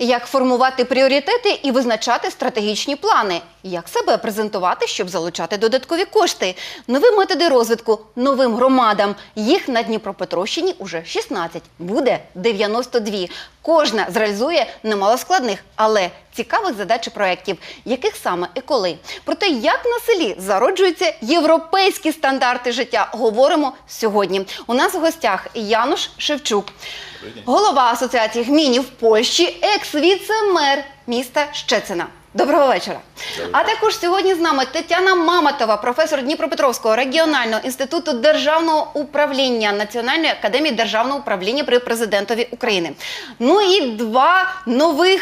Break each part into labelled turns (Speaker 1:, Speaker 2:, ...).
Speaker 1: Як формувати пріоритети і визначати стратегічні плани? Як себе презентувати, щоб залучати додаткові кошти? Нові методи розвитку новим громадам. Їх на Дніпропетровщині уже 16. Буде 92. Кожна зреалізує немало складних, але цікавих задач і проєктів. Яких саме і коли? Про те, як на селі зароджуються європейські стандарти життя, говоримо сьогодні. У нас в гостях Януш Шевчук, голова Асоціації гмінів Польщі, екс-віце-мер міста Щецина. Доброго вечора. А також сьогодні з нами Тетяна Маматова, професор Дніпропетровського регіонального інституту державного управління Національної академії державного управління при президентові України. Ну і два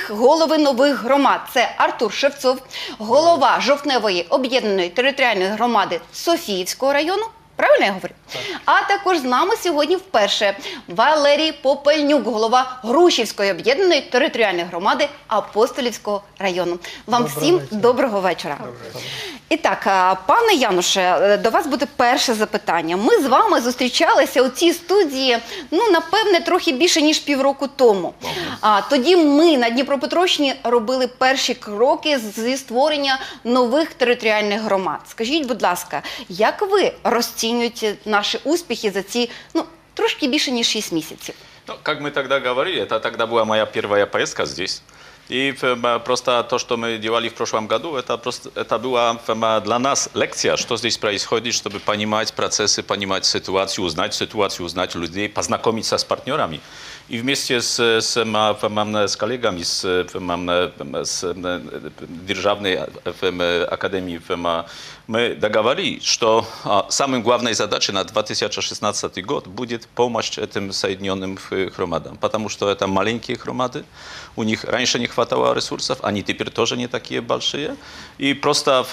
Speaker 1: голови нових громад. Це Артур Шевцов, голова Жовтневої об'єднаної територіальної громади Софіївського району. Правильно я говорю? Так. А також з нами сьогодні вперше Валерій Попельнюк, голова Грушівської об'єднаної територіальної громади Апостолівського району. Вам всім доброго вечора. І так, пане Януше, до вас буде перше запитання. Ми з вами зустрічалися у цій студії, напевне, трохи більше, ніж півроку тому. Тоді ми на Дніпропетровщині робили перші кроки зі створення нових територіальних громад. Скажіть, будь ласка, як ви розцінюєте наші успіхи за ці, трошки більше, ніж 6 місяців?
Speaker 2: Как мы тогда говорили, это тогда была моя первая поездка здесь. И просто то, что мы делали в прошлом году, это была для нас лекция, что здесь происходит, чтобы понимать процессы, понимать ситуацию, узнать людей, познакомиться с партнерами. И вместе с коллегами с Державной академии мы договорились, что самой главной задачей на 2016 год будет помощь этим соединенным громадам. Потому что это маленькие громады, у них раньше не хватало ресурсов, они теперь тоже не такие большие. И просто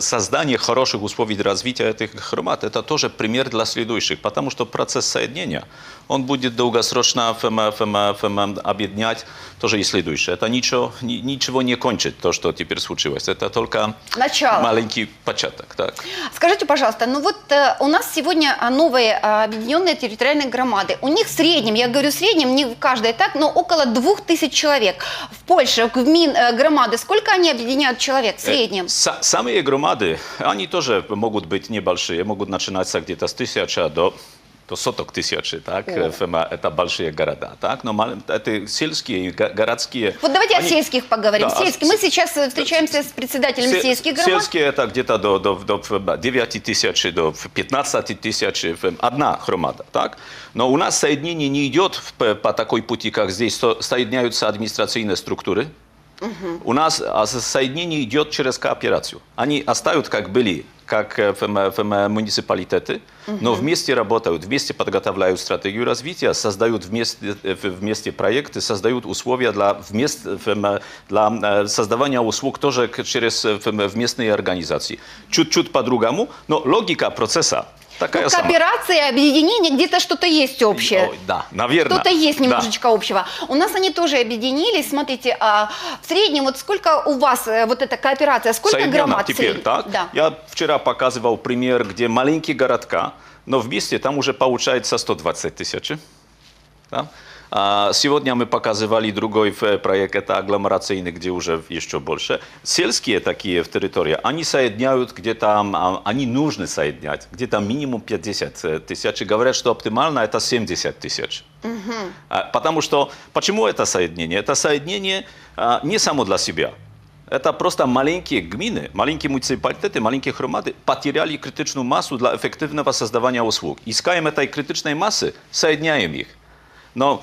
Speaker 2: создание хороших условий для развития этих громад, это тоже пример для следующих. Потому что процесс соединения, он будет долгосрочно объединять тоже и следующее. Это ничего не кончит, то, что теперь случилось. Это только маленький початок. Так.
Speaker 1: Скажите, пожалуйста, у нас сегодня новые объединенные территориальные громады. У них в среднем, я говорю в среднем, не в каждой так, но около 2000 человек. В Польше громады, сколько они объединяют человек в среднем?
Speaker 2: Самые громады, они тоже могут быть небольшие, могут начинаться где-то с 1000 до соток тысяч, так, это большие города, так, но это сельские, городские.
Speaker 1: Вот давайте о сельских поговорим. Да, сельские. Мы сейчас встречаемся с председателем сельских громад.
Speaker 2: Сельские это где-то до 9 тысяч, до 15 тысяч, одна громада, так. Но у нас соединение не идет по такой пути, как здесь, соединяются административные структуры. У нас соединение идет через кооперацию. Они оставят, как были, как муниципалитеты, но вместе работают, вместе подготовляют стратегию развития, создают вместе проекты, создают условия для создавания услуг тоже через местные организации. Чуть-чуть по-другому, но логика процесса такая сама.
Speaker 1: Кооперация, объединение, где-то что-то есть общее.
Speaker 2: Да, наверное.
Speaker 1: Что-то есть немножечко общего. У нас они тоже объединились. Смотрите, в среднем, сколько у вас эта кооперация, сколько громад?
Speaker 2: Теперь, так? Да. Я вчера показывал пример, где маленькие городка, но вместе там уже получается 120 тысяч. Да? Сегодня мы показывали другой проект, это агломерационный, где уже еще больше. Сельские такие в территории, они соединяют где-то, они нужны соединять, где-то минимум 50 тысяч. Говорят, что оптимально это 70 тысяч. Потому что, почему это соединение? Это соединение не само для себя. Это просто маленькие гмины, маленькие муниципалитеты, маленькие громады потеряли критичную массу для эффективного создавания услуг. Искаем этой критичной массы, соединяем их. Но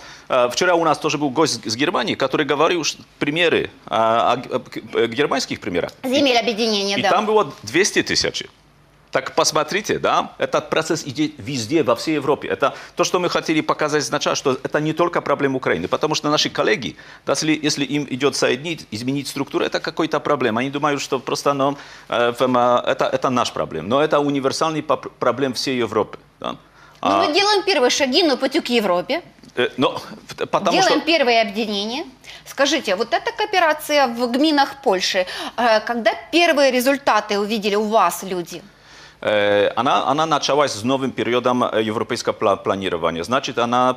Speaker 2: вчера у нас тоже был гость с Германии, который говорил примеры, германских примерах.
Speaker 1: Земель объединения,
Speaker 2: и
Speaker 1: да.
Speaker 2: И там было 200 тысяч. Так посмотрите, да, этот процесс идет везде, во всей Европе. Это то, что мы хотели показать сначала, что это не только проблема Украины. Потому что наши коллеги, если им идет соединить, изменить структуру, это какая-то проблема. Они думают, что просто это наш проблем. Но это универсальный проблем всей Европы. Да?
Speaker 1: Мы делаем первые шаги на пути к Европе. Делаем первые объединения. Скажите, вот эта кооперация в гминах Польши, когда первые результаты увидели у вас люди?
Speaker 2: Она началась с новым периодом европейского планирования. Значит, она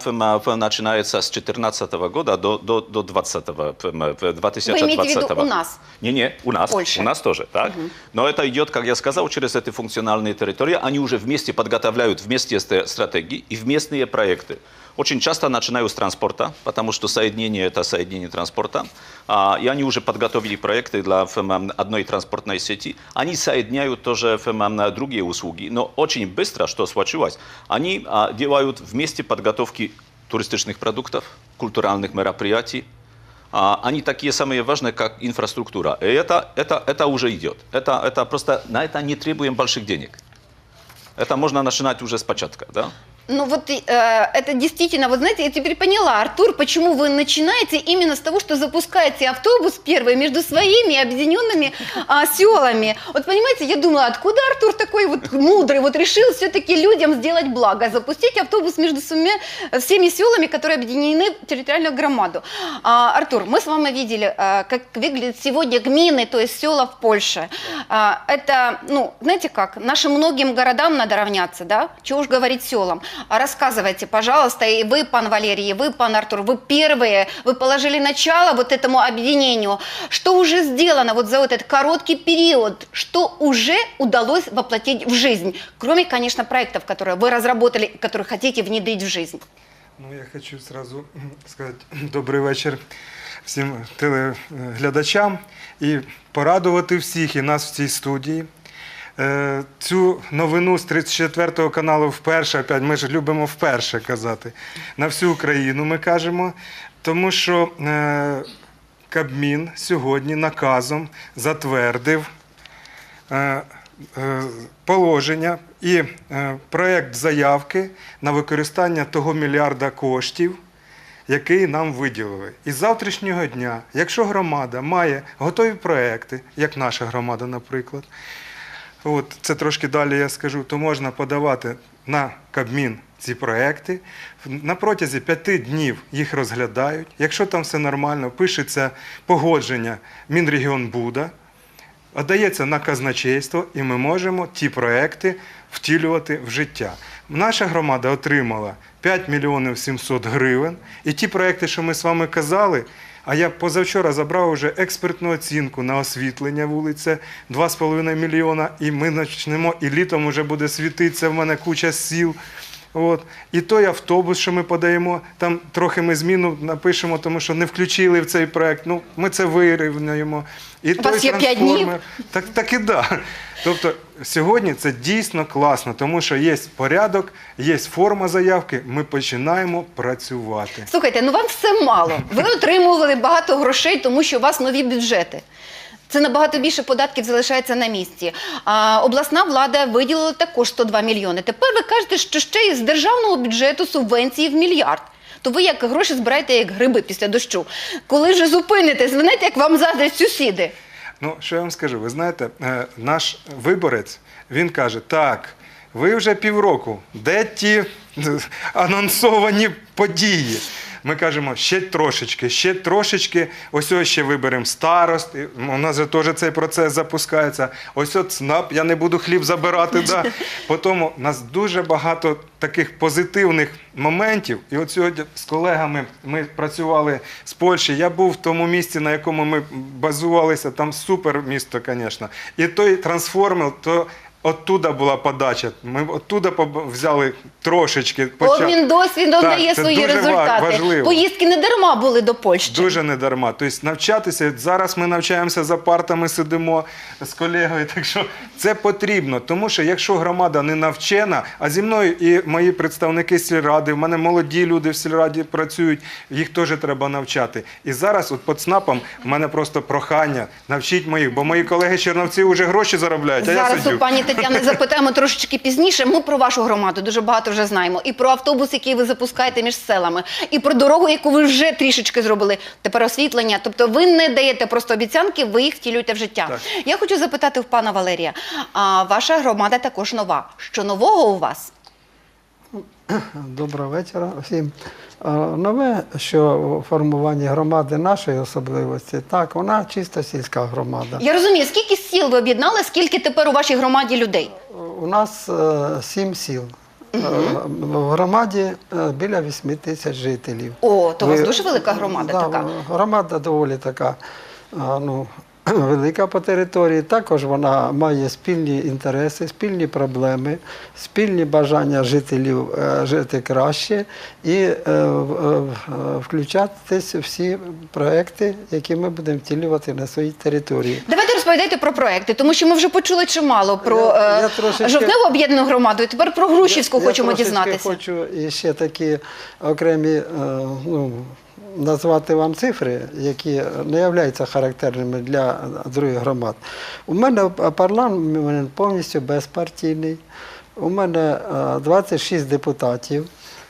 Speaker 2: начинается с 2014 года до 2020.
Speaker 1: Вы имеете в виду у нас?
Speaker 2: Не, у нас.
Speaker 1: Польша.
Speaker 2: У нас тоже, так. Но это идет, как я сказал, через эти функциональные территории. Они уже вместе подготавливают вместе стратегии и вместные проекты. Очень часто начинаю с транспорта, потому что соединение – это соединение транспорта. И они уже подготовили проекты для одной транспортной сети. Они соединяют тоже другие услуги. Но очень быстро, что случилось, они делают вместе подготовки туристических продуктов, культурных мероприятий. Они такие самые важные, как инфраструктура. И это уже идет. Это просто, на это не требуем больших денег. Это можно начинать уже с початка, да?
Speaker 1: Ну вот это действительно, вот знаете, я теперь поняла, Артур, почему вы начинаете именно с того, что запускаете автобус первый между своими объединенными селами. Вот понимаете, я думала, откуда Артур такой вот мудрый, вот решил все-таки людям сделать благо, запустить автобус между всеми селами, которые объединены в территориальную громаду. Артур, мы с вами видели, как выглядят сегодня гмины, то есть села в Польше. Это, ну, знаете как, нашим многим городам надо равняться, да? Чего уж говорить селам. Рассказывайте, пожалуйста, и вы, пан Валерий, и вы, пан Артур, вы первые, вы положили начало вот этому объединению. Что уже сделано вот за вот этот короткий период, что уже удалось воплотить в жизнь, кроме, конечно, проектов, которые вы разработали, которые хотите внедрить в жизнь?
Speaker 3: Ну, я хочу сразу сказати добрий вечір всім телеглядачам і порадувати всіх і нас в цій студії. Цю новину з 34-го каналу вперше, опять, ми ж любимо вперше казати, на всю Україну ми кажемо, тому що Кабмін сьогодні наказом затвердив положення і проєкт заявки на використання того мільярда коштів, який нам виділили. І з завтрашнього дня, якщо громада має готові проєкти, як наша громада, наприклад, от, це трошки далі я скажу, то можна подавати на Кабмін ці проекти. На протязі 5 днів їх розглядають. Якщо там все нормально, пишеться погодження Мінрегіонбуда, віддається на казначейство, і ми можемо ті проекти втілювати в життя. Наша громада отримала 5 мільйонів 700 гривень. І ті проекти, що ми з вами казали, а я позавчора забрав вже експертну оцінку на освітлення вулиці 2,5 мільйона, і ми почнемо, і літом вже буде світитися в мене куча сіл. От. І той автобус, що ми подаємо, там трохи ми зміну напишемо, тому що не включили в цей проект. Ну, ми це вирівняємо. І
Speaker 1: у вас є 5 днів?
Speaker 3: Так і да. Тобто сьогодні це дійсно класно, тому що є порядок, є форма заявки, ми починаємо працювати.
Speaker 1: Слухайте, ну вам все мало. Ви отримували багато грошей, тому що у вас нові бюджети. Це набагато більше податків залишається на місці. Обласна влада виділила також 102 мільйони. Тепер ви кажете, що ще й з державного бюджету субвенції в мільярд. То ви як гроші збираєте, як гриби після дощу. Коли вже зупинитесь, ви знаєте, як вам заздрять сусіди.
Speaker 3: Ну, що я вам скажу, ви знаєте, наш виборець, він каже, так, ви вже півроку, де ті анонсовані події? Ми кажемо, ще трошечки, ось ще виберемо старост, у нас же теж цей процес запускається, ось ЦНАП, я не буду хліб забирати, да. Потім у нас дуже багато таких позитивних моментів, і от сьогодні з колегами ми працювали з Польщі, я був в тому місці, на якому ми базувалися, там супер місто, звісно, і той трансформер, то оттуда була подача. Ми оттуда взяли трошечки.
Speaker 1: Обмін досвідом дає свої результати.
Speaker 3: Важливо.
Speaker 1: Поїздки не дарма були до Польщі.
Speaker 3: Дуже не дарма. Тобто навчатися, зараз ми навчаємося за партами, сидимо з колегою, так що це потрібно. Тому що якщо громада не навчена, а зі мною і мої представники сільради, в мене молоді люди в сільраді працюють, їх теж треба навчати. І зараз от під ЦНАПом в мене просто прохання, навчіть моїх, бо мої колеги-черновці вже гроші заробляють, а я сидю.
Speaker 1: Зараз у пані Тетяни запитаємо трошечки пізніше. Ми про вашу громаду дуже багато вже знаємо. І про автобус, який ви запускаєте між селами, і про дорогу, яку ви вже трішечки зробили. Тепер освітлення. Тобто ви не даєте просто обіцянки, ви їх втілюєте в життя.
Speaker 3: Так.
Speaker 1: Я хочу запитати в пана Валерія. Ваша громада також нова. Що нового у вас?
Speaker 4: Доброго вечора всім. Нове, що у формуванні громади нашої особливості, так, вона чисто сільська громада.
Speaker 1: Я розумію, скільки сіл ви об'єднали, скільки тепер у вашій громаді людей?
Speaker 4: У нас 7 сіл. В громаді біля 8 тисяч жителів.
Speaker 1: О, то у вас дуже велика громада така.
Speaker 4: Громада доволі така, ну, велика по території. Також вона має спільні інтереси, спільні проблеми, спільні бажання жителів жити краще і включатись у всі проекти, які ми будемо втілювати на своїй території.
Speaker 1: Давайте розповідайте про проекти, тому що ми вже почули чимало про
Speaker 4: Я трошечки-
Speaker 1: Жовтневу об'єднану громаду, і тепер про Грушівську хочемо
Speaker 4: Я
Speaker 1: дізнатися.
Speaker 4: хочу ще такі окремі, ну, назвати вам цифри, які не являються характерними для других громад. У мене парламент повністю безпартійний. У мене 26 депутатів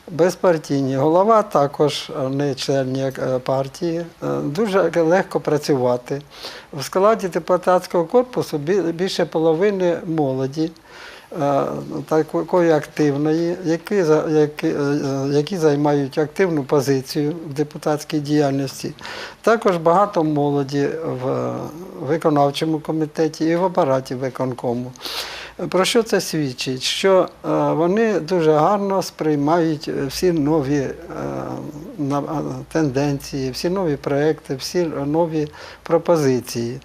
Speaker 4: безпартійні. Голова також не член партії. Дуже легко працювати. В складі депутатського корпусу більше половини молоді, такої активної, які займають активну позицію в депутатській діяльності. Також багато молоді в виконавчому комітеті і в апараті виконкому. Про що це свідчить? Що вони дуже гарно сприймають всі нові тенденції, всі нові проекти, всі нові пропозиції.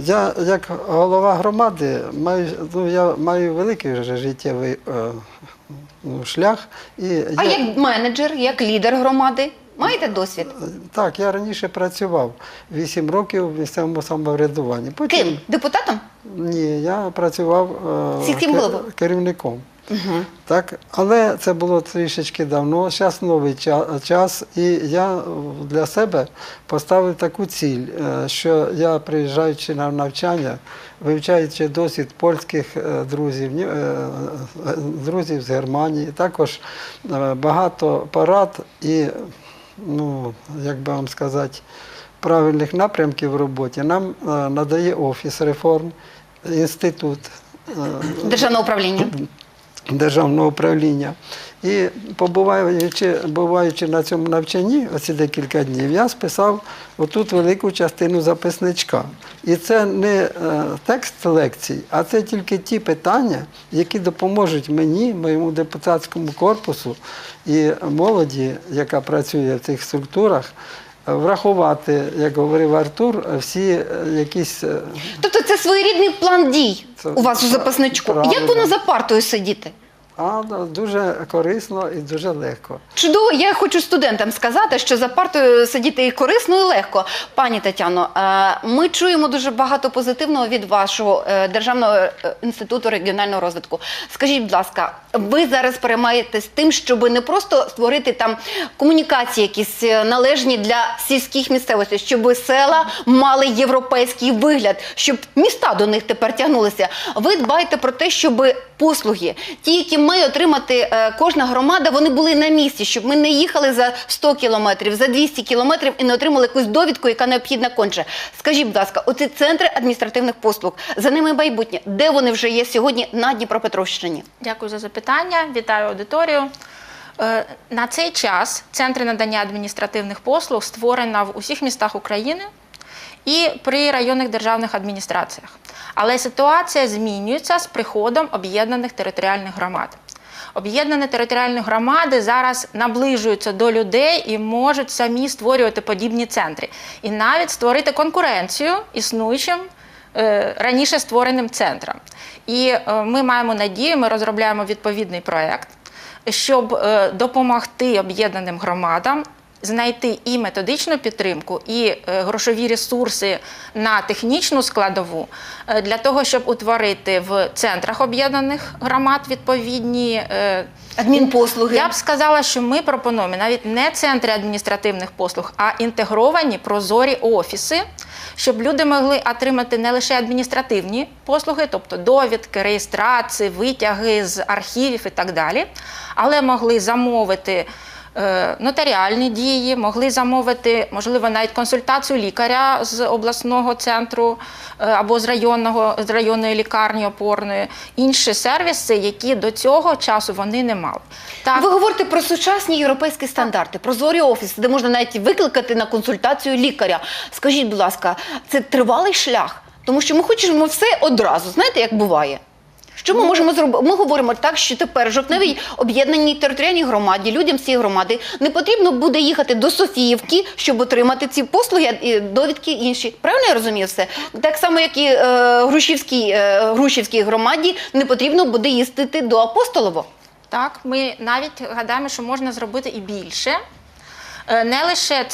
Speaker 4: Я, як голова громади, я маю великий вже життєвий шлях.
Speaker 1: А як менеджер, як лідер громади? Маєте досвід?
Speaker 4: Так, я раніше працював 8 років в місцевому самоврядуванні.
Speaker 1: Ким? Депутатом?
Speaker 4: Ні, я працював
Speaker 1: Сільським головою?
Speaker 4: керівником. Так, але це було трішечки давно, зараз новий час, і я для себе поставив таку ціль, що я, приїжджаючи на навчання, вивчаючи досвід польських друзів з Германії, також багато порад і, ну, як би вам сказати, правильних напрямків в роботі нам надає Офіс реформ, інститут
Speaker 1: Державного управління.
Speaker 4: державного управління. І буваючи на цьому навчанні, оці декілька днів, я списав отут велику частину записничка. І це не текст лекцій, а це тільки ті питання, які допоможуть мені, моєму депутатському корпусу і молоді, яка працює в цих структурах, врахувати, як говорив Артур, всі якісь...
Speaker 1: Тобто це своєрідний план дій
Speaker 4: Це
Speaker 1: у вас у записничку.
Speaker 4: правильно.
Speaker 1: Як воно за партою сидіти?
Speaker 4: Дуже корисно і дуже легко.
Speaker 1: Чудово, я хочу студентам сказати, що за партою сидіти і корисно, і легко. Пані Тетяно, ми чуємо дуже багато позитивного від вашого Державного інституту регіонального розвитку. Скажіть, будь ласка, ви зараз переймаєтесь тим, щоб не просто створити там комунікації якісь належні для сільських місцевостей, щоб села мали європейський вигляд, щоб міста до них тепер тягнулися. Ви дбаєте про те, щоб послуги, ті, які має отримати кожна громада, вони були на місці, щоб ми не їхали за 100 кілометрів, за 200 кілометрів і не отримали якусь довідку, яка необхідна конче. Скажіть, будь ласка, оці центри адміністративних послуг, за ними майбутнє, де вони вже є сьогодні на Дніпропетровщині?
Speaker 5: Дякую за запитання. Вітаю аудиторію. На цей час центри надання адміністративних послуг створено в усіх містах України і при районних державних адміністраціях. Але ситуація змінюється з приходом об'єднаних територіальних громад. Об'єднані територіальні громади зараз наближуються до людей і можуть самі створювати подібні центри. І навіть створити конкуренцію існуючим раніше створеним центрам. І ми маємо надію, ми розробляємо відповідний проєкт, щоб допомогти об'єднаним громадам знайти і методичну підтримку, і грошові ресурси на технічну складову для того, щоб утворити в центрах об'єднаних громад відповідні
Speaker 1: Адмінпослуги.
Speaker 5: Я б сказала, що ми пропонуємо навіть не центри адміністративних послуг, а інтегровані прозорі офіси, щоб люди могли отримати не лише адміністративні послуги, тобто довідки, реєстрації, витяги з архівів і так далі, але могли замовити нотаріальні дії, могли замовити, можливо, навіть консультацію лікаря з обласного центру або з районної лікарні опорної, інші сервіси, які до цього часу вони не мали. Так,
Speaker 1: Ви говорите про сучасні європейські стандарти, прозорі офіси, де можна навіть викликати на консультацію лікаря. Скажіть, будь ласка, це тривалий шлях? Тому що ми хочемо все одразу, знаєте, як буває. Що ми можемо зробити? Ми говоримо так, що тепер жовтневій об'єднаній територіальній громаді, людям з цієї громади не потрібно буде їхати до Софіївки, щоб отримати ці послуги і довідки інші. Правильно я розумію все? Так само, як і Грушівській громаді не потрібно буде їздити до Апостолово.
Speaker 5: так, ми навіть гадаємо, що можна зробити і більше. Не лише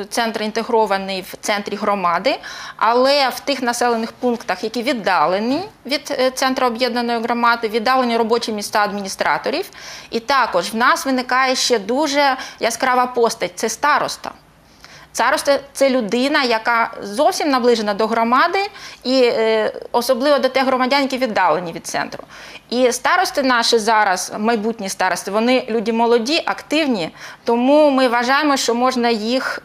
Speaker 5: центр інтегрований в центрі громади, але в тих населених пунктах, які віддалені від центру об'єднаної громади, віддалені робочі місця адміністраторів. І також в нас виникає ще дуже яскрава постать – це староста. Староста – це людина, яка зовсім наближена до громади і особливо до тих громадян, які віддалені від центру. І старости наші зараз, майбутні старости, вони люди молоді, активні, тому ми вважаємо, що можна їх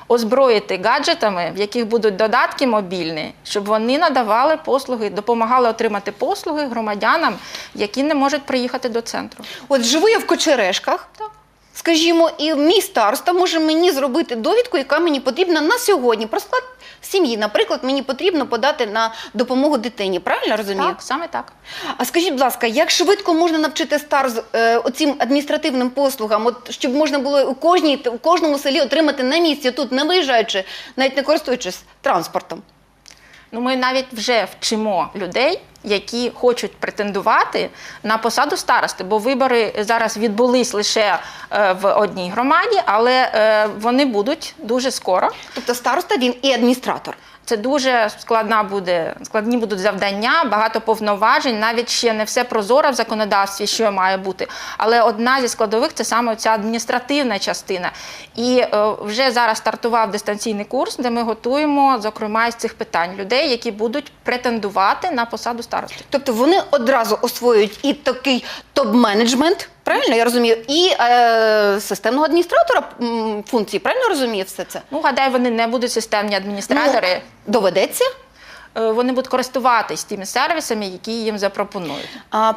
Speaker 5: озброїти гаджетами, в яких будуть додатки мобільні, щоб вони надавали послуги, допомагали отримати послуги громадянам, які не можуть приїхати до центру.
Speaker 1: От живу я в Кочерешках. Скажімо, і мій староста може мені зробити довідку, яка мені потрібна на сьогодні. Про склад сім'ї, наприклад, мені потрібно подати на допомогу дитині. Правильно розумію?
Speaker 5: Так, саме так.
Speaker 1: А скажіть, будь ласка, як швидко можна навчити старост оцим адміністративним послугам, от, щоб можна було у кожному селі отримати на місці, тут не виїжджаючи, навіть не користуючись транспортом?
Speaker 5: Ну, ми навіть вже вчимо людей, які хочуть претендувати на посаду старости, бо вибори зараз відбулись лише в одній громаді, але вони будуть дуже скоро.
Speaker 1: Тобто староста він і адміністратор.
Speaker 5: Це дуже складні будуть завдання, багато повноважень, навіть ще не все прозоро в законодавстві, що має бути. Але одна зі складових – це саме ця адміністративна частина. І вже зараз стартував дистанційний курс, де ми готуємо, зокрема, із цих питань людей, які будуть претендувати на посаду старости.
Speaker 1: Тобто вони одразу освоюють і такий топ-менеджмент, правильно я розумію, і системного адміністратора функції, правильно розумію все це?
Speaker 5: Ну, гадаю, вони не будуть системні адміністратори.
Speaker 1: Доведеться?
Speaker 5: Вони будуть користуватись тими сервісами, які їм запропонують.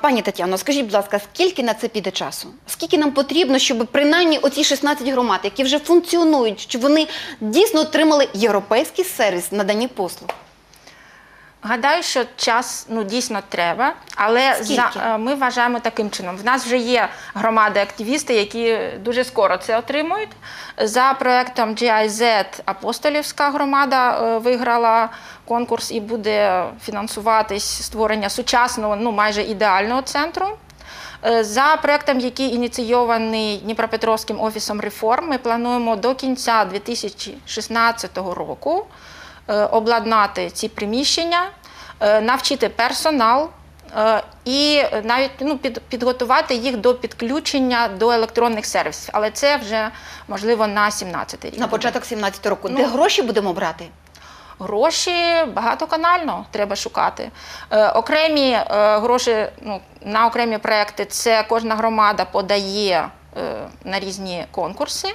Speaker 1: Пані Тетяно, скажіть, будь ласка, скільки на це піде часу? Скільки нам потрібно, щоб принаймні оці 16 громад, які вже функціонують, щоб вони дійсно отримали європейський сервіс надані послуг?
Speaker 5: Гадаю, що час дійсно треба, але ми вважаємо таким чином. В нас вже є громади-активісти, які дуже скоро це отримують. За проєктом GIZ Апостолівська громада виграла конкурс і буде фінансуватись створення сучасного, майже ідеального центру. За проєктом, який ініційований Дніпропетровським офісом реформ, ми плануємо до кінця 2016 року обладнати ці приміщення, навчити персонал і навіть підготувати їх до підключення до електронних сервісів. Але це вже, можливо, на 2017 рік.
Speaker 1: На початок 2017 року. Де гроші будемо брати?
Speaker 5: Гроші багатоканально треба шукати. Окремі гроші на окремі проекти – це кожна громада подає на різні конкурси.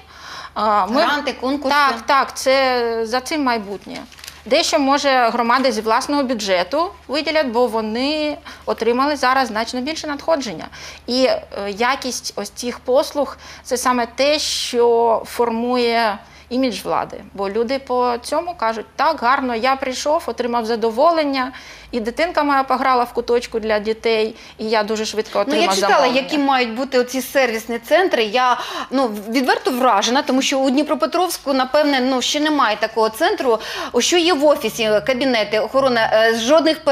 Speaker 1: Гранти, конкурси?
Speaker 5: Так, це за цим майбутнє. Дещо, може, громади зі власного бюджету виділять, бо вони отримали зараз значно більше надходження. І якість ось цих послуг – це саме те, що формує імідж влади. Бо люди по цьому кажуть, так, гарно, я прийшов, отримав задоволення, і дитинка моя пограла в куточку для дітей, і я дуже швидко отримав
Speaker 1: Я читала,
Speaker 5: замовлення.
Speaker 1: які мають бути оці сервісні центри. Я відверто вражена, тому що у Дніпропетровську, напевне, ще немає такого центру. Що є в офісі, кабінети, охорона, жодних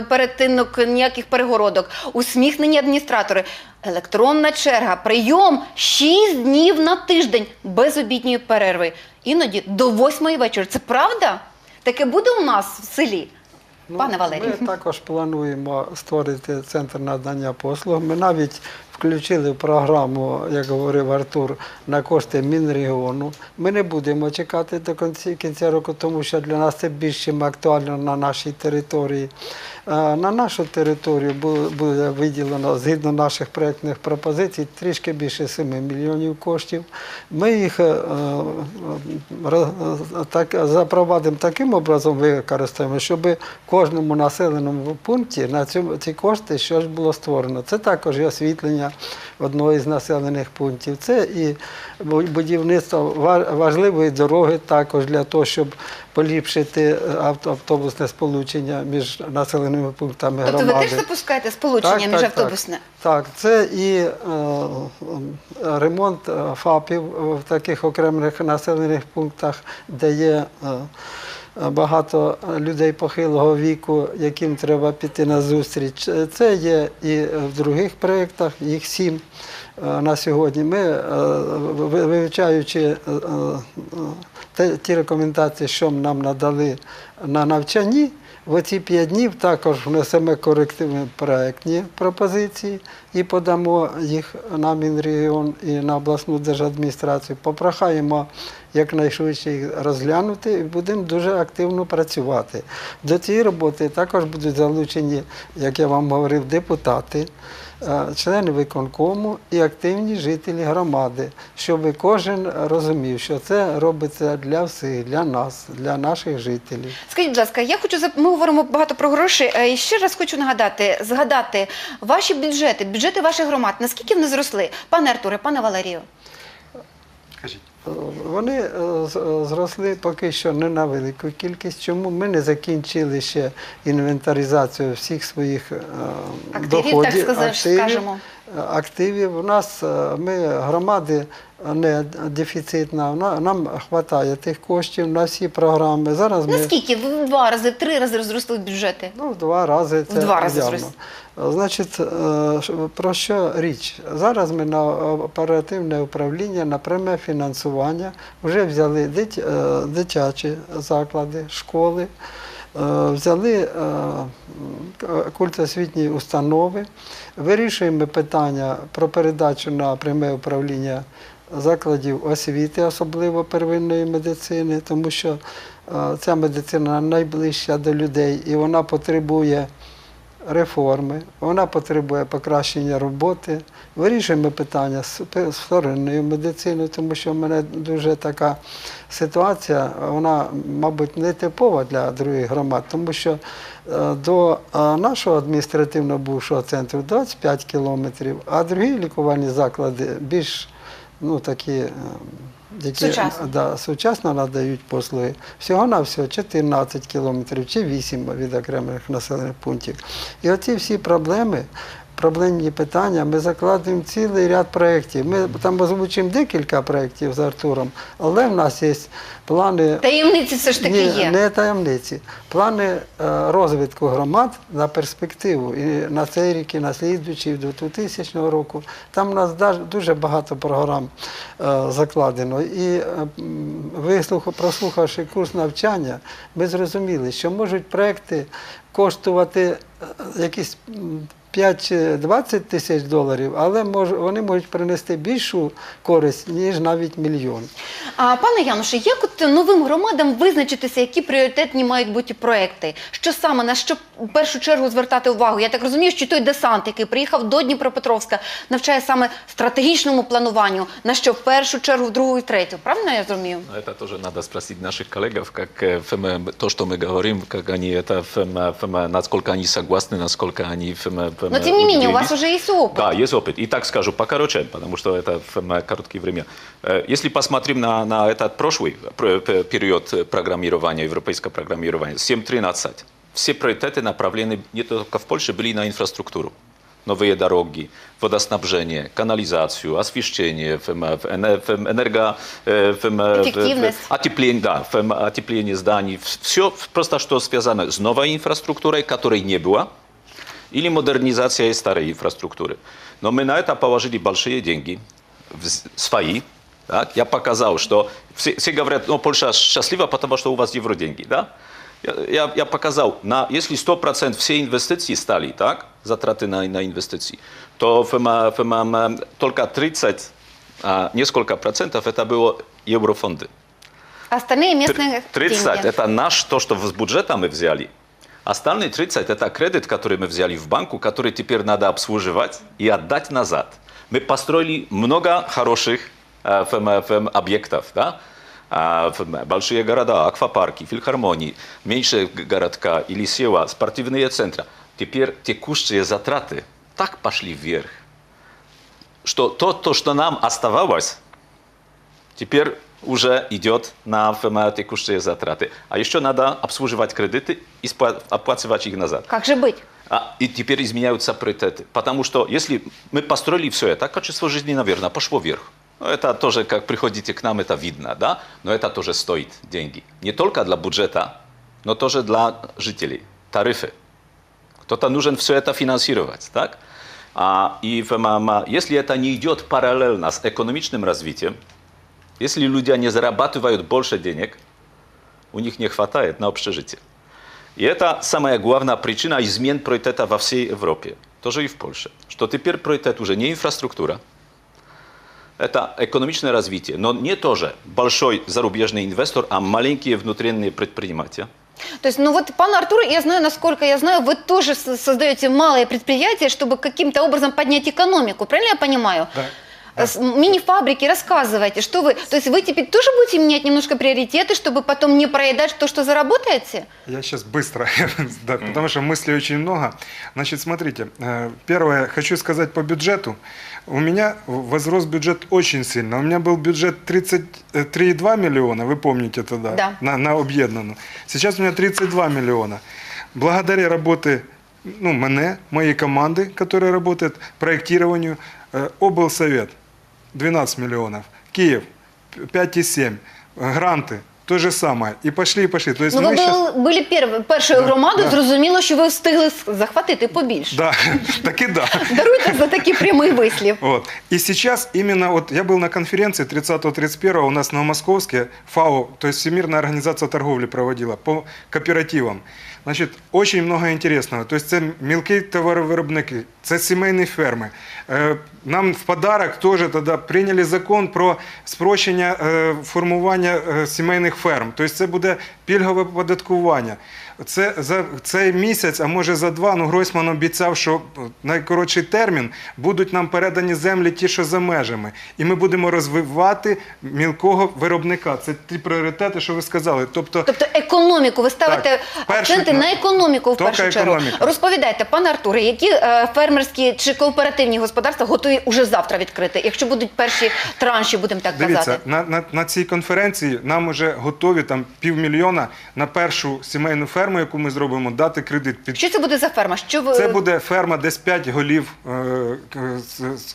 Speaker 1: перетинок, ніяких перегородок, усміхнені адміністратори. Електронна черга, прийом 6 днів на тиждень без обідньої перерви. Іноді до 8 вечора. Це правда? Таке буде у нас в селі? Пане Валерію.
Speaker 4: Ми також плануємо створити центр надання послуг. Ми навіть включили в програму, як говорив Артур, на кошти Мінрегіону. Ми не будемо чекати до кінця року, тому що для нас це більш чим актуально на нашій території. На нашу територію буде виділено, згідно наших проєктних пропозицій, трішки більше 7 мільйонів коштів. Ми їх запровадимо таким образом, використаємо, щоб в кожному населеному пункті на ці кошти щось було створено. Це також і освітлення одного із населених пунктів, це і будівництво важливої дороги також для того, щоб поліпшити автобусне сполучення між населеними пунктами
Speaker 1: Тобто
Speaker 4: громади.
Speaker 1: ви теж запускаєте сполучення міжавтобусне?
Speaker 4: Так, це і ремонт ФАПів в таких окремих населених пунктах, де є багато людей похилого віку, яким треба піти на зустріч. Це є і в других проєктах, їх 7 на сьогодні. Ми, вивчаючи ті рекомендації, що нам надали на навчанні, в оці 5 днів також внесемо корективні проєктні пропозиції і подамо їх на Мінрегіон і на обласну держадміністрацію. Попрохаємо якнайшвидше їх розглянути і будемо дуже активно працювати. До цієї роботи також будуть залучені, як я вам говорив, депутати, члени виконкому і активні жителі громади, щоб кожен розумів, що це робиться для всіх, для нас, для наших жителів.
Speaker 1: Скажіть, будь ласка, ми говоримо багато про гроші. І ще раз хочу згадати ваші бюджети ваших громад, наскільки вони зросли? Пане Артуре, пане Валерію.
Speaker 3: Кажіть.
Speaker 4: Вони зросли поки що не на велику кількість. Чому? Ми не закінчили ще інвентаризацію всіх своїх доходів, активів. У нас громади не дефіцитна, нам вистачає тих коштів на всі програми. Зараз
Speaker 1: Наскільки? В 2 рази, 3 рази зросли бюджети?
Speaker 4: в 2 рази це
Speaker 1: В 2 рази
Speaker 4: явно.
Speaker 1: зросли.
Speaker 4: Значить, про що річ? Зараз ми на оперативне управління, на пряме фінансування вже взяли дитячі заклади, школи, взяли культосвітні установи, вирішуємо питання про передачу на пряме управління закладів освіти, особливо первинної медицини, тому що ця медицина найближча до людей і вона потребує реформи, вона потребує покращення роботи. Вирішуємо питання з вторинною медициною, тому що в мене дуже така ситуація, вона, мабуть, не типова для других громад, тому що до нашого адміністративного бувшого центру 25 кілометрів, а другі лікувальні заклади більш такі, які сучасно надають послуги, всього-навсього 14 кілометрів чи 8 від окремих населених пунктів. І оці всі проблемні питання, ми закладуємо цілий ряд проєктів. Ми там озвучимо декілька проєктів з Артуром, але в нас є плани…
Speaker 1: Таємниці все ж таки є.
Speaker 4: Не таємниці. Плани розвитку громад на перспективу. І на цей рік, і на слідуючий, до 2000 року. Там у нас дуже багато програм закладено. І прослухавши курс навчання, ми зрозуміли, що можуть проєкти коштувати якісь 5 чи 20 тисяч доларів, але вони можуть принести більшу користь, ніж навіть мільйон.
Speaker 1: А пане Януше, як новим громадам визначитися, які пріоритетні мають бути проекти? Що саме, на що в першу чергу звертати увагу? Я так розумію, що той десант, який приїхав до Дніпропетровська, навчає саме стратегічному плануванню, на що в першу чергу, в другу і третю. Правильно я розумію?
Speaker 2: Это тоже надо спросить наших коллегов, как то, что мы говорим, как они насколько они согласны, насколько они
Speaker 1: Но тем не менее, у вас уже есть опыт.
Speaker 2: Да, есть опыт. И так скажу, покороче, потому что это короткое время. Если посмотрим на этот прошлый период программирования, европейского программирования, 7-13, все приоритеты направлены не только в Польше, были на инфраструктуру. Новые дороги, водоснабжение, канализацию, освещение, отепление зданий. Все просто, что связано с новой инфраструктурой, которой не было, или модернизация старой инфраструктуры. Но мы на это положили большие деньги, свои. Так? Я показал, что все говорят, Польша счастлива, потому что у вас евроденьги. Да? Я показал, если 100% все инвестиции стали, так, затраты на инвестиции, то только 30, несколько процентов это было еврофонды.
Speaker 1: Остальные местные
Speaker 2: 30
Speaker 1: деньги.
Speaker 2: это то, что с бюджета мы взяли. Остальные 30 – это кредит, который мы взяли в банку, который теперь надо обслуживать и отдать назад. Мы построили много хороших объектов, да? Большие города, аквапарки, филармонии, меньшие городка или села, спортивные центры. Теперь текущие затраты так пошли вверх, что то, что нам оставалось, теперь уже идет на текущие затраты. А еще надо обслуживать кредиты и оплачивать их назад.
Speaker 1: Как же быть?
Speaker 2: И теперь изменяются приоритеты. Потому что если мы построили все это, качество жизни, наверное, пошло вверх. Это тоже, как приходите к нам, это видно, да? Но это тоже стоит деньги. Не только для бюджета, но тоже для жителей. Тарифы. Кто-то нужен все это финансировать, так? Если это не идет параллельно с экономичным развитием, если люди не зарабатывают больше денег, у них не хватает на общежитие. И это самая главная причина измен приоритета во всей Европе, тоже и в Польше. Что теперь приоритет уже не инфраструктура, это экономичное развитие, но не тоже большой зарубежный инвестор, а маленькие внутренние предприятия.
Speaker 1: То есть, ну вот, пан Артур, я знаю, насколько я знаю, вы тоже создаете малые предприятия, чтобы каким-то образом поднять экономику, правильно я понимаю?
Speaker 3: Да.
Speaker 1: Мини-фабрики, рассказывайте, что вы... То есть вы теперь тоже будете менять немножко приоритеты, чтобы потом не проедать то, что заработаете?
Speaker 3: Я сейчас быстро, да, потому что мыслей очень много. Значит, смотрите, первое, хочу сказать по бюджету. У меня возрос бюджет очень сильно. У меня был бюджет 33,2 миллиона, вы помните тогда,
Speaker 1: Да.
Speaker 3: на объединенную. Сейчас у меня 32 миллиона. Благодаря работе моей команды, которая работает, проектированию, облсовет 12 миллионов, Киев 5,7, гранти то же самое. І пошли. Тобто
Speaker 1: Ну, ви були першою громадою, зрозуміло, що ви встигли захватити побільше.
Speaker 3: Да, таки да.
Speaker 1: Даруйте за такий прямий вислів.
Speaker 3: Вот. И сейчас именно вот я был на конференции 30-31 у нас в Новомосковске, ФАО, то есть Всемирная организация торговли проводила по кооперативам. Значит, очень много интересного. То есть це мілкі товаровиробники, це сімейні ферми. Нам в подарок теж тоді прийняли закон про спрощення формування сімейних ферм. Тобто це буде пільгове оподаткування. Це за цей місяць, а може за два, Гройсман обіцяв, що найкоротший термін будуть нам передані землі ті, що за межами. І ми будемо розвивати мілкого виробника. Це ті пріоритети, що ви сказали. Тобто
Speaker 1: економіку, ви ставите акценти на економіку в першу чергу.
Speaker 3: Економіка.
Speaker 1: Розповідайте, пане Артуре, які фермерські чи кооперативні господарства готові уже завтра відкрити, якщо будуть перші транші, будемо так казати?
Speaker 3: Дивіться, на цій конференції нам вже готові там 500 000 на першу сімейну ферму, яку ми зробимо, дати кредит.
Speaker 1: Що це буде за ферма?
Speaker 3: Це буде ферма, десь 5 голів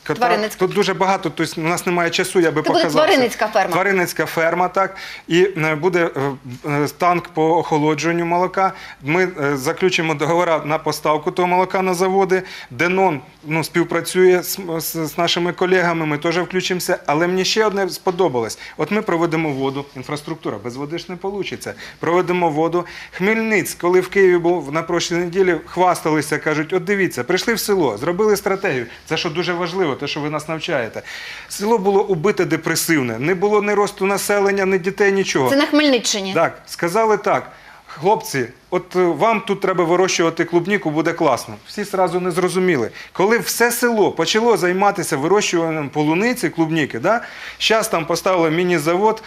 Speaker 3: кота.
Speaker 1: Тваринницька.
Speaker 3: Тут дуже багато, тобто у нас немає часу, я би
Speaker 1: Це буде
Speaker 3: показав.
Speaker 1: тваринницька ферма.
Speaker 3: Тваринницька ферма, так. І буде танк по охолодженню молока. Ми заключимо договори на поставку того молока на заводи. Денон співпрацює з нашими колегами, ми теж включимося. Але мені ще одне сподобалось. От ми проведемо воду, інфраструктура, без води ж не вийде. Проведемо воду. Хмельницьк, коли в Києві був на прошлій неділі, хвасталися, кажуть, от дивіться, прийшли в село, зробили стратегію. Це що дуже важливо, те, що ви нас навчаєте. Село було убите депресивне, не було ні росту населення, ні дітей, нічого.
Speaker 1: Це на Хмельниччині.
Speaker 3: Так, сказали так, хлопці, от вам тут треба вирощувати клубніку, буде класно. Всі одразу не зрозуміли. Коли все село почало займатися вирощуванням полуниці, клубніки, зараз там поставили міні-завод,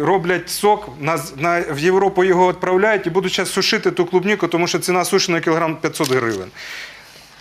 Speaker 3: роблять сок, в Європу його відправляють і будуть зараз сушити ту клубніку, тому що ціна сушеного кілограм 500 гривень.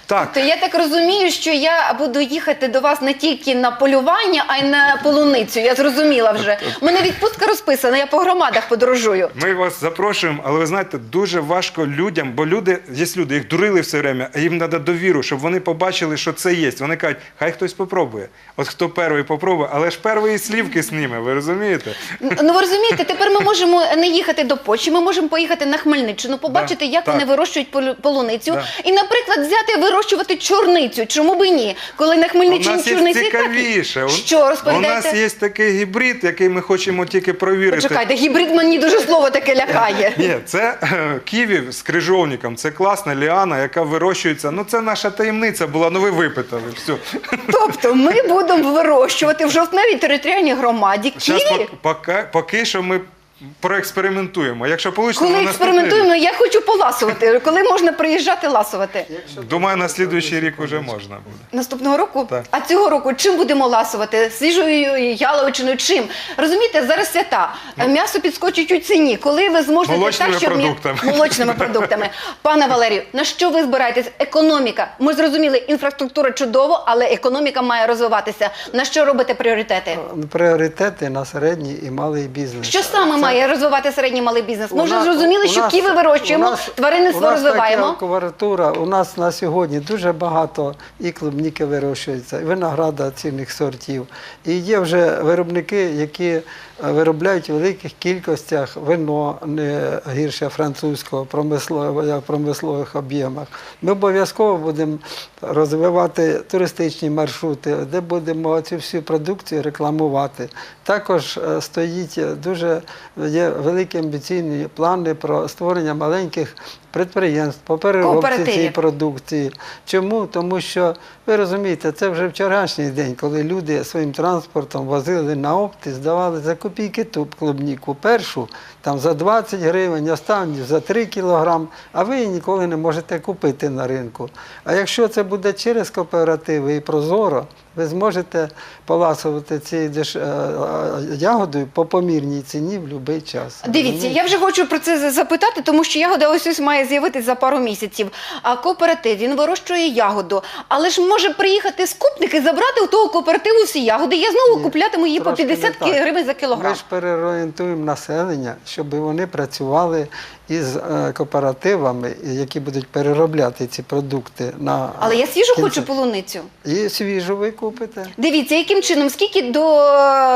Speaker 3: Так.
Speaker 1: То я так розумію, що я буду їхати до вас не тільки на полювання, а й на полуницю. Я зрозуміла вже. У мене відпустка розписана, я по громадах подорожую.
Speaker 3: Ми вас запрошуємо, але ви знаєте, дуже важко людям, бо є люди, їх дурили все время, а їм треба довіру, щоб вони побачили, що це є. Вони кажуть, хай хтось попробує. От хто перший попробує, але ж перший слівки зніме, ви розумієте?
Speaker 1: Ну ви розумієте, тепер ми можемо не їхати до Польщі, ми можемо поїхати на Хмельниччину, побачити, як вони вирощують полуницю. І, наприклад, взяти вирощувати чорницю. Чому б і ні? Коли на Хмельниччині чорниці...
Speaker 3: У нас є цікавіше.
Speaker 1: Що, розповідайте?
Speaker 3: У нас є такий гібрид, який ми хочемо тільки провірити.
Speaker 1: Почекайте, гібрид мені дуже слово таке лякає.
Speaker 3: Ні, це ківі з крижовником, це класна ліана, яка вирощується. Це наша таємниця була, ви випитали, все.
Speaker 1: Тобто ми будемо вирощувати в жовтневій територіальній громаді ківі?
Speaker 3: Поки що ми проекспериментуємо. Якщо вийде,
Speaker 1: Коли експериментуємо, я хочу поласувати. Коли можна приїжджати ласувати?
Speaker 3: Думаю, на слідуючий рік вже можна буде.
Speaker 1: Наступного року?
Speaker 3: Так.
Speaker 1: А цього року чим будемо ласувати? Свіжою яловичиною? Чим? Розумієте, зараз свята. М'ясо підскочить у ціні. Коли ви зможете
Speaker 3: Молочними
Speaker 1: так, щоб
Speaker 3: продуктами.
Speaker 1: молочними продуктами. Пане Валерію, на що ви збираєтесь? Економіка. Ми зрозуміли, інфраструктура чудово, але економіка має розвиватися. На що робите пріоритети?
Speaker 4: Пріоритети на середній і малий бізнес.
Speaker 1: Що саме
Speaker 4: Це-
Speaker 1: має розвивати середній малий бізнес? Ми
Speaker 4: У
Speaker 1: вже
Speaker 4: нас-
Speaker 1: зрозуміли,
Speaker 4: у
Speaker 1: що
Speaker 4: нас-
Speaker 1: ківи вирощуємо, тваринництво
Speaker 4: у нас
Speaker 1: розвиваємо.
Speaker 4: така квартура, у нас на сьогодні дуже багато і клубніки вирощується, і винограда цінних сортів. І є вже виробники, які виробляють в великих кількостях вино, не гірше французького, в промислових об'ємах. Ми обов'язково будемо розвивати туристичні маршрути, де будемо цю всю продукцію рекламувати. Також стоїть дуже є великі амбіційні плани про створення маленьких підприємств по переробці
Speaker 1: Кооперативів.
Speaker 4: цієї продукції. Чому? Тому що, ви розумієте, це вже вчорашній день, коли люди своїм транспортом возили на опт і здавали за копійки ту клубніку. Першу там за 20 гривень, останню за 3 кілограм, а ви її ніколи не можете купити на ринку. А якщо це буде через кооперативи і прозоро, ви зможете поласувати цією ягодою по помірній ціні в будь-який час.
Speaker 1: Дивіться, я вже хочу про це запитати, тому що ягода ось має з'явитись за пару місяців. А кооператив, він вирощує ягоду, але ж може приїхати скупник і забрати у того кооперативу всі ягоди. Я знову
Speaker 4: Ні,
Speaker 1: куплятиму її по
Speaker 4: трошки
Speaker 1: 50
Speaker 4: не так.
Speaker 1: гривень за кілограм.
Speaker 4: Ми ж переорієнтуємо населення, щоб вони працювали із кооперативами, які будуть переробляти ці продукти на
Speaker 1: Але я свіжу
Speaker 4: кінці.
Speaker 1: хочу полуницю.
Speaker 4: І свіжу ви купите
Speaker 1: Дивіться, яким чином, скільки до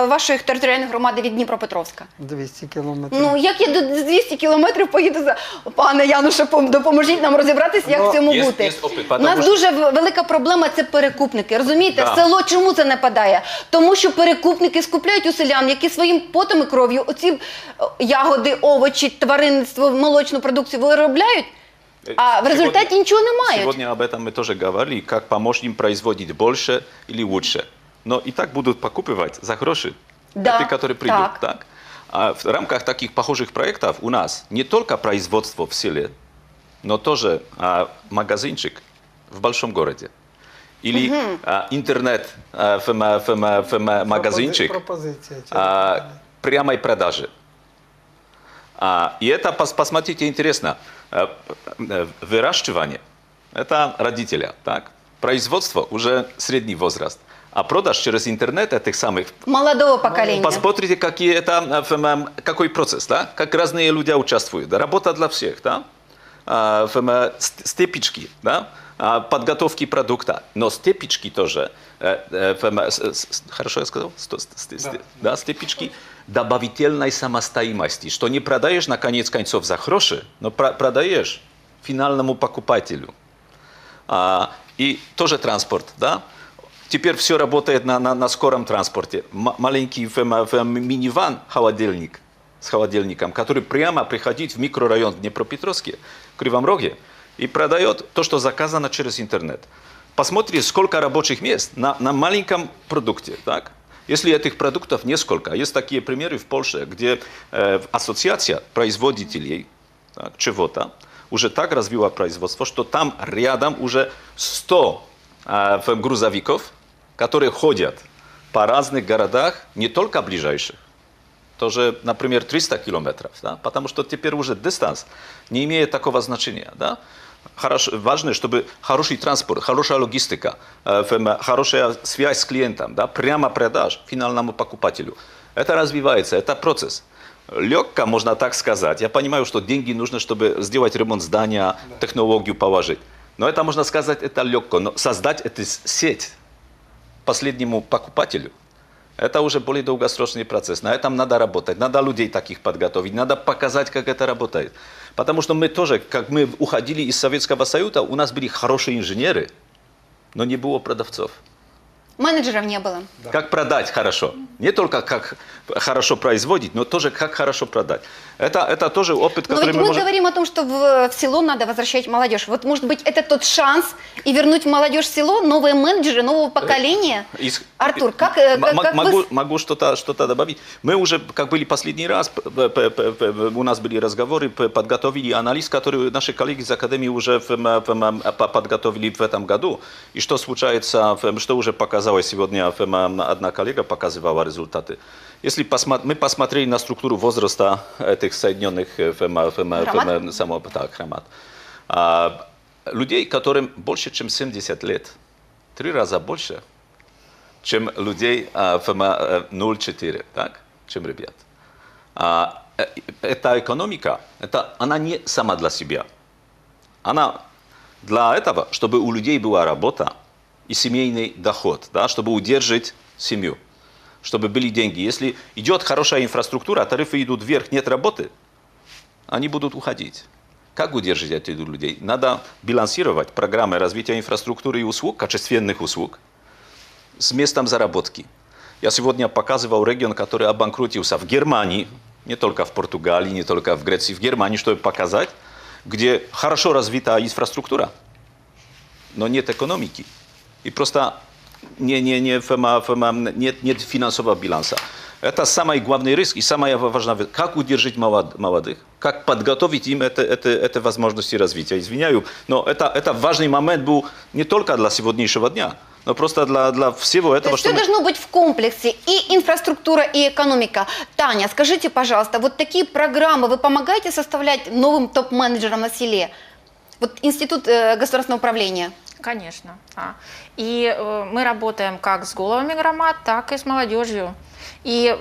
Speaker 1: вашої територіальної громади від Дніпропетровська?
Speaker 4: 200 кілометрів.
Speaker 1: Ну, як я до 200 кілометрів поїду за... Пане Януше, допоможіть нам розібратися, як
Speaker 4: Ну,
Speaker 1: в цьому
Speaker 2: є-
Speaker 1: бути.
Speaker 2: є опит,
Speaker 1: У
Speaker 2: потому
Speaker 1: нас
Speaker 2: що-
Speaker 1: дуже велика проблема – це перекупники. Розумієте,
Speaker 2: Да.
Speaker 1: село чому це не падає? Тому що перекупники скупляють у селян, які своїм потом і кров'ю оці ягоди, овочі, тваринництво, молочну продукцію виробляють, а в результаті нічого не мають.
Speaker 2: Сегодня об этом мы тоже говорили, как помочь им производить больше или лучше. Но и так будут покупать за гроши,
Speaker 1: Да,
Speaker 2: те, которые придут.
Speaker 1: так.
Speaker 2: Так. А в рамках таких похожих проектов у нас не только производство в селе, но тоже магазинчик в большом городе. Или интернет-магазинчик
Speaker 4: Пропозиція.
Speaker 2: прямой продажи. И это, посмотрите, интересно, выращивание – это родителя, так? Производство – уже средний возраст, а продаж через интернет этих самых…
Speaker 1: Молодого покоління.
Speaker 2: Посмотрите, какой процесс, да? Как разные люди участвуют. Да? Работа для всех, да? Степички, да? Подготовки продукта. Но степички тоже, хорошо я сказал? Да, степички добавительной самостоятельности, что не продаешь на конец концов за гроши, но продаешь финальному покупателю. И тоже транспорт, да? Теперь все работает на скором транспорте. Маленький миниван, холодильник с холодильником, который прямо приходит в микрорайон в Днепропетровске, в Кривом Роге, и продает то, что заказано через интернет. Посмотрите, сколько рабочих мест на маленьком продукте. Так? Если этих продуктов несколько, есть такие примеры в Польше, где ассоциация производителей так, чего-то уже так развила производство, что там рядом уже 100 грузовиков, которые ходят по разных городах, не только ближайших, тоже, например, 300 километров, да? Потому что теперь уже дистанс не имеет такого значения. Да? Важно, чтобы хороший транспорт, хорошая логистика, хорошая связь с клиентом, да? Прямо продаж финальному покупателю. Это развивается, это процесс. Легко, можно так сказать. Я понимаю, что деньги нужны, чтобы сделать ремонт здания, технологию положить. Но это, можно сказать, это легко. Но создать эту сеть последнему покупателю, это уже более долгосрочный процесс. На этом надо работать, надо людей таких подготовить, надо показать, как это работает. Потому что мы тоже, как мы уходили из Советского Союза, у нас были хорошие инженеры, но не было продавцов.
Speaker 1: Менеджеров не было.
Speaker 2: Как продать хорошо. Не только как хорошо производить, но тоже как хорошо продать. Это тоже опыт,
Speaker 1: Но
Speaker 2: который
Speaker 1: ведь
Speaker 2: мы
Speaker 1: мы
Speaker 2: можем...
Speaker 1: говорим о том, что в село надо возвращать молодежь. Вот, может быть, это тот шанс и вернуть молодежь в село, новые менеджеры, нового поколения? Артур, как вы...
Speaker 2: Могу что-то добавить. Мы уже, как были последний раз, у нас были разговоры, подготовили анализ, который наши коллеги из Академии уже подготовили в этом году. И что случается, что уже показала сегодня одна коллега, показывала результаты. Если мы посмотрели на структуру возраста этих соединенных громад, людей, которым больше, чем 70 лет, 3 раза больше, чем людей в 0,4, так, чем ребят. Эта экономика, она не сама для себя. Она для этого, чтобы у людей была работа и семейный доход, да, чтобы удержать семью, чтобы были деньги. Если идет хорошая инфраструктура, тарифы идут вверх, нет работы, они будут уходить. Как удержать этих людей? Надо балансировать программы развития инфраструктуры и услуг, качественных услуг, с местом заработки. Я сегодня показывал регион, который обанкротился в Германии, не только в Португалии, не только в Греции, в Германии, чтобы показать, где хорошо развита инфраструктура, но нет экономики. И просто нет финансового баланса. Это самый главный риск и самое важное, как удержать молодых, как подготовить им это возможности развития. Извиняюсь, но это важный момент был не только для сегодняшнего дня, но просто для всего этого.
Speaker 1: То есть все должно быть в комплексе, и инфраструктура, и экономика. Таня, скажите, пожалуйста, вот такие программы вы помогаете составлять новым топ-менеджерам на селе? Вот Институт государственного управления.
Speaker 5: Конечно. И мы работаем как с головами громад, так и с молодежью. И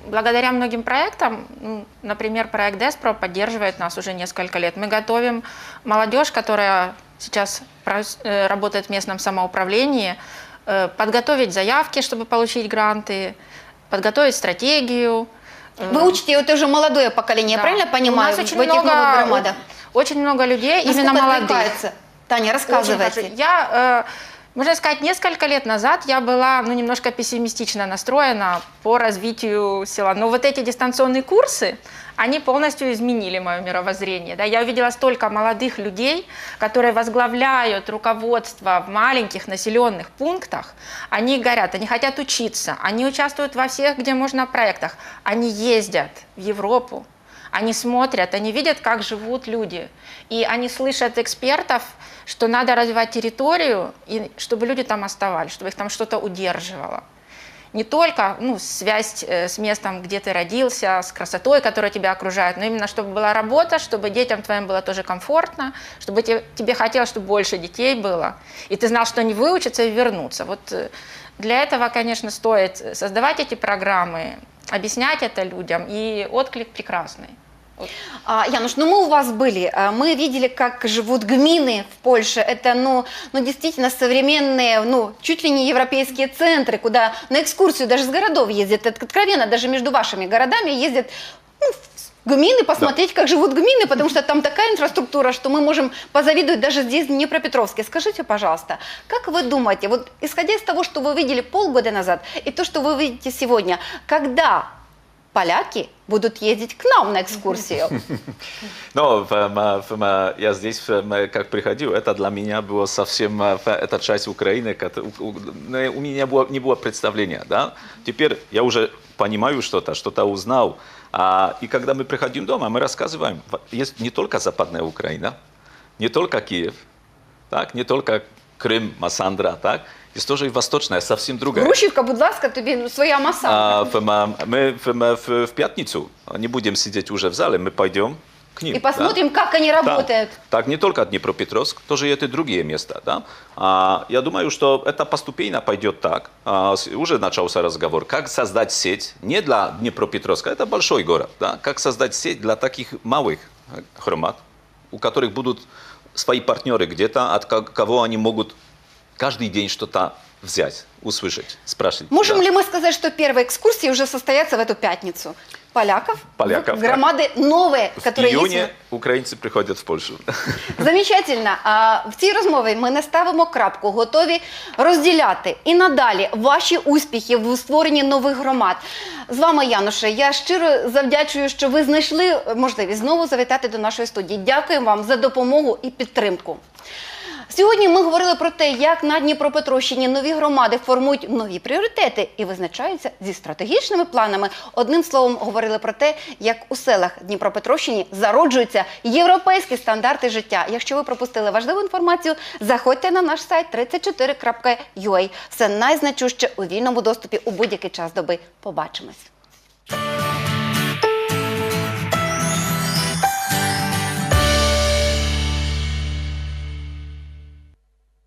Speaker 5: благодаря многим проектам, например, проект ДЕСПРО поддерживает нас уже несколько лет. Мы готовим молодежь, которая сейчас работает в местном самоуправлении, подготовить заявки, чтобы получить гранты, подготовить стратегию.
Speaker 1: Вы учите, это уже молодое поколение,
Speaker 5: Да.
Speaker 1: правильно понимаю,
Speaker 5: У нас
Speaker 1: в этих новых громадах?
Speaker 5: очень много людей, именно
Speaker 1: Насколько
Speaker 5: молодых.
Speaker 1: откликается? Таня, рассказывайте.
Speaker 5: Очень хорошо. Можно сказать, несколько лет назад я была немножко пессимистично настроена по развитию села. Но вот эти дистанционные курсы, они полностью изменили мое мировоззрение. Да? Я увидела столько молодых людей, которые возглавляют руководство в маленьких населенных пунктах. Они горят, они хотят учиться, они участвуют во всех, где можно, проектах. Они ездят в Европу, они смотрят, они видят, как живут люди. И они слышат экспертов, что надо развивать территорию, и чтобы люди там оставались, чтобы их там что-то удерживало. Не только связь с местом, где ты родился, с красотой, которая тебя окружает, но именно чтобы была работа, чтобы детям твоим было тоже комфортно, чтобы тебе хотелось, чтобы больше детей было, и ты знал, что они выучатся и вернутся. Вот для этого, конечно, стоит создавать эти программы, объяснять это людям, и отклик прекрасный.
Speaker 1: Януш, мы у вас были, мы видели, как живут гмины в Польше. Это, действительно современные, чуть ли не европейские центры, куда на экскурсию даже с городов ездят. Откровенно, даже между вашими городами ездят гмины, посмотреть, как живут гмины, потому что там такая инфраструктура, что мы можем позавидовать даже здесь, в Днепропетровске. Скажите, пожалуйста, как вы думаете, вот исходя из того, что вы видели полгода назад, и то, что вы видите сегодня, когда поляки будут ездить к нам на экскурсию?
Speaker 2: Но я здесь, как приходил, это для меня было совсем, эта часть Украины, у меня не было представления. Да? Теперь я уже понимаю что-то узнал. И когда мы приходим дома, мы рассказываем, есть не только Западная Украина, не только Киев, так, не только Крым, Массандра, так, есть тоже и восточная, совсем другая.
Speaker 1: Грушівка, будь ласка, тобі своя Массандра.
Speaker 2: Мы в пятницу не будем сидеть уже в зале, мы пойдем к ним.
Speaker 1: И посмотрим, как они работают.
Speaker 2: Так, не только Днепропетровск, тоже это другие места. Да? Я думаю, что это постепенно пойдет так. Уже начался разговор, как создать сеть не для Днепропетровска, это большой город, да? Как создать сеть для таких малых громад, у которых будут свои партнеры где-то, от кого они могут каждый день что-то взять, услышать, спрашивать.
Speaker 1: Можем ли мы сказать, что первые экскурсии уже состоятся в эту пятницу? поляков,
Speaker 2: Поляков,
Speaker 1: в
Speaker 2: так.
Speaker 1: громады новые,
Speaker 2: В
Speaker 1: которые есть.
Speaker 2: июне украинцы приходят в Польшу.
Speaker 1: Замечательно. А в цій розмові ми не ставимо крапку, готові розділяти і надалі ваші успіхи в створенні нових громад. З вами, Януше, я щиро завдячую, що ви знайшли можливість знову завітати до нашої студії. Дякуємо вам за допомогу і підтримку. Сьогодні ми говорили про те, як на Дніпропетровщині нові громади формують нові пріоритети і визначаються зі стратегічними планами. Одним словом, говорили про те, як у селах Дніпропетровщини зароджуються європейські стандарти життя. Якщо ви пропустили важливу інформацію, заходьте на наш сайт 34.ua. Все найзначуще у вільному доступі у будь-який час доби. Побачимось!